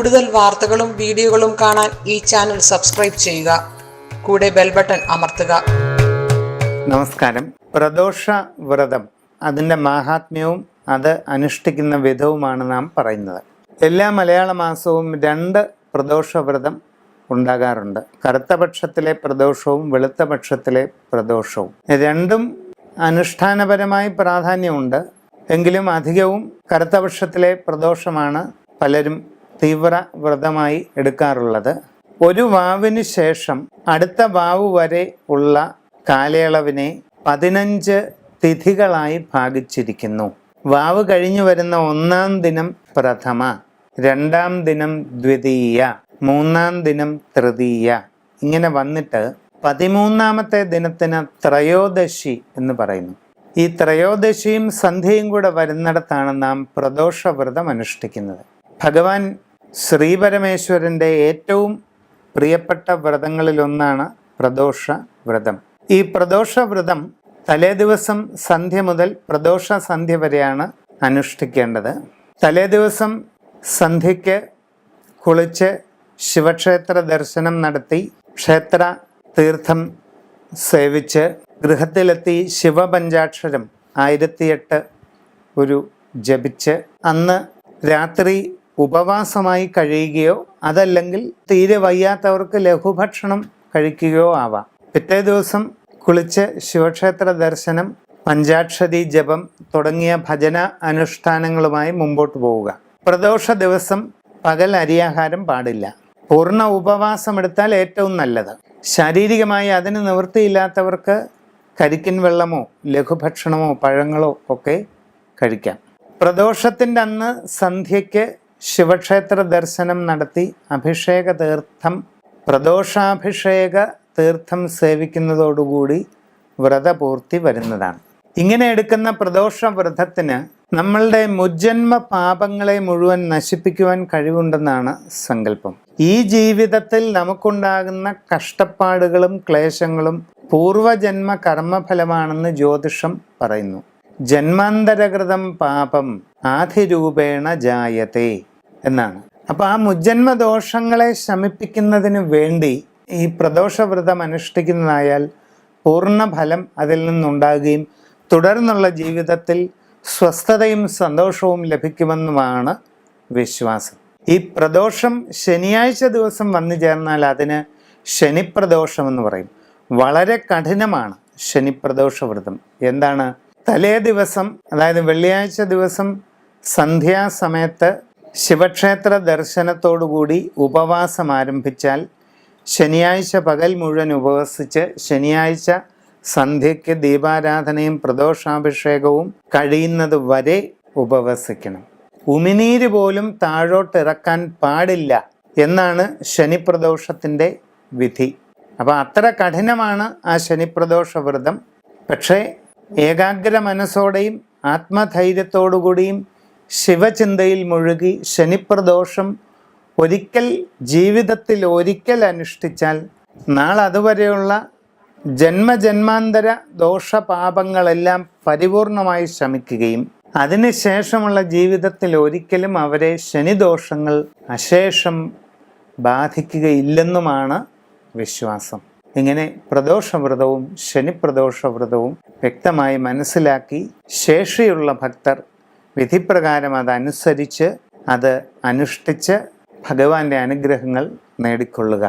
കൂടുതൽ വാർത്തകളും വീഡിയോകളും കാണാൻ ഈ ചാനൽ സബ്സ്ക്രൈബ് ചെയ്യുക. കൂടെ ബെൽ ബട്ടൺ അമർത്തുക. നമസ്കാരം. പ്രദോഷ വ്രതം, അതിൻ്റെ മാഹാത്മ്യവും അത് അനുഷ്ഠിക്കുന്ന വിധവുമാണ് നാം പറയുന്നത്. എല്ലാ മലയാള മാസവും 2 പ്രദോഷ വ്രതം ഉണ്ടാകാറുണ്ട്. കറുത്ത പക്ഷത്തിലെ പ്രദോഷവും വെളുത്ത പക്ഷത്തിലെ പ്രദോഷവും. രണ്ടും അനുഷ്ഠാനപരമായി പ്രാധാന്യമുണ്ട്. എങ്കിലും അധികവും കറുത്ത പക്ഷത്തിലെ പ്രദോഷമാണ് പലരും തീവ്ര വ്രതമായി എടുക്കാറുള്ളത്. ഒരു വാവിന് ശേഷം അടുത്ത വാവ് വരെ ഉള്ള കാലയളവിനെ 15 തിഥികളായി ഭാഗിച്ചിരിക്കുന്നു. വാവ് കഴിഞ്ഞു വരുന്ന 1-ാം ദിനം പ്രഥമ, 2-ാം ദിനം ദ്വിതീയ, 3-ാം ദിനം തൃതീയ, ഇങ്ങനെ വന്നിട്ട് 13-ാമത്തെ ദിനത്തിന് ത്രയോദശി എന്ന് പറയുന്നു. ഈ ത്രയോദശിയും സന്ധ്യയും കൂടെ വരുന്നിടത്താണ് നാം പ്രദോഷ വ്രതം അനുഷ്ഠിക്കുന്നത്. ഭഗവാൻ ശ്രീപരമേശ്വരൻ്റെ ഏറ്റവും പ്രിയപ്പെട്ട വ്രതങ്ങളിലൊന്നാണ് പ്രദോഷ വ്രതം. ഈ പ്രദോഷ വ്രതം തലേ ദിവസം സന്ധ്യ മുതൽ പ്രദോഷ സന്ധ്യ വരെയാണ് അനുഷ്ഠിക്കേണ്ടത്. തലേ ദിവസം സന്ധ്യയ്ക്ക് കുളിച്ച് ശിവക്ഷേത്ര ദർശനം നടത്തി ക്ഷേത്ര തീർത്ഥം സേവിച്ച് ഗൃഹത്തിലെത്തി ശിവപഞ്ചാക്ഷരം 1008 ജപിച്ച് അന്ന് രാത്രി ഉപവാസമായി കഴിയുകയോ അതല്ലെങ്കിൽ തീരെ വയ്യാത്തവർക്ക് ലഘുഭക്ഷണം കഴിക്കുകയോ ആവാം. പിറ്റേ ദിവസം കുളിച്ച് ശിവക്ഷേത്ര ദർശനം, പഞ്ചാക്ഷരി ജപം തുടങ്ങിയ ഭജന അനുഷ്ഠാനങ്ങളുമായി മുമ്പോട്ട് പോവുക. പ്രദോഷ ദിവസം പകൽ അരിയാഹാരം പാടില്ല. പൂർണ്ണ ഉപവാസമെടുത്താൽ ഏറ്റവും നല്ലത്. ശാരീരികമായി അതിന് നിവൃത്തിയില്ലാത്തവർക്ക് കരിക്കിൻ വെള്ളമോ ലഘുഭക്ഷണമോ പഴങ്ങളോ ഒക്കെ കഴിക്കാം. പ്രദോഷത്തിൻ്റെ അന്ന് സന്ധ്യയ്ക്ക് ശിവക്ഷേത്ര ദർശനം നടത്തി അഭിഷേക തീർത്ഥം, പ്രദോഷാഭിഷേക തീർത്ഥം സേവിക്കുന്നതോടുകൂടി വ്രതപൂർത്തി വരുന്നതാണ്. ഇങ്ങനെ എടുക്കുന്ന പ്രദോഷ വ്രതത്തിന് നമ്മളുടെ മുജ്ജന്മ പാപങ്ങളെ മുഴുവൻ നശിപ്പിക്കുവാൻ കഴിവുണ്ടെന്നാണ് സങ്കല്പം. ഈ ജീവിതത്തിൽ നമുക്കുണ്ടാകുന്ന കഷ്ടപ്പാടുകളും ക്ലേശങ്ങളും പൂർവജന്മ കർമ്മഫലമാണെന്ന് ജ്യോതിഷം പറയുന്നു. ജന്മാന്തരകൃതം പാപം ആധിരൂപേണ ജായത്തെ എന്നാണ്. അപ്പോൾ ആ മുജ്ജന്മ ദോഷങ്ങളെ ശമിപ്പിക്കുന്നതിന് വേണ്ടി ഈ പ്രദോഷവ്രതം അനുഷ്ഠിക്കുന്നതായാൽ പൂർണ്ണ ഫലം അതിൽ നിന്നുണ്ടാകുകയും തുടർന്നുള്ള ജീവിതത്തിൽ സ്വസ്ഥതയും സന്തോഷവും ലഭിക്കുമെന്നുമാണ് വിശ്വാസം. ഈ പ്രദോഷം ശനിയാഴ്ച ദിവസം വന്നു ചേർന്നാൽ അതിന് ശനിപ്രദോഷമെന്ന് പറയും. വളരെ കഠിനമാണ് ശനിപ്രദോഷ വ്രതം. എന്താണ്? തലേ ദിവസം, അതായത് വെള്ളിയാഴ്ച ദിവസം സന്ധ്യാസമയത്ത് ശിവക്ഷേത്ര ദർശനത്തോടുകൂടി ഉപവാസം ആരംഭിച്ചാൽ ശനിയാഴ്ച പകൽ മുഴുവൻ ഉപവസിച്ച് ശനിയാഴ്ച സന്ധ്യയ്ക്ക് ദീപാരാധനയും പ്രദോഷാഭിഷേകവും കഴിയുന്നത് വരെ ഉപവസിക്കണം. ഉമിനീര് പോലും താഴോട്ടിറക്കാൻ പാടില്ല എന്നാണ് ശനിപ്രദോഷത്തിൻ്റെ വിധി. അപ്പോൾ അത്ര കഠിനമാണ് ആ ശനിപ്രദോഷ വ്രതം. പക്ഷേ ഏകാഗ്ര മനസ്സോടെയും ആത്മധൈര്യത്തോടുകൂടിയും ശിവചിന്തയിൽ മുഴുകി ശനിപ്രദോഷം ജീവിതത്തിൽ ഒരിക്കൽ അനുഷ്ഠിച്ചാൽ നാളെ അതുവരെയുള്ള ജന്മജന്മാന്തര ദോഷപാപങ്ങളെല്ലാം പരിപൂർണമായി ശമിക്കുകയും അതിനുശേഷമുള്ള ജീവിതത്തിൽ ഒരിക്കലും അവരെ ശനിദോഷങ്ങൾ അശേഷം ബാധിക്കുകയില്ലെന്നുമാണ് വിശ്വാസം. ഇങ്ങനെ പ്രദോഷവ്രതവും ശനിപ്രദോഷവ്രതവും വ്യക്തമായി മനസ്സിലാക്കി ശേഷിയുള്ള ഭക്തർ വിധിപ്രകാരം അതനുസരിച്ച് അത് അനുഷ്ഠിച്ച് ഭഗവാന്റെ അനുഗ്രഹങ്ങൾ നേടിക്കൊള്ളുക.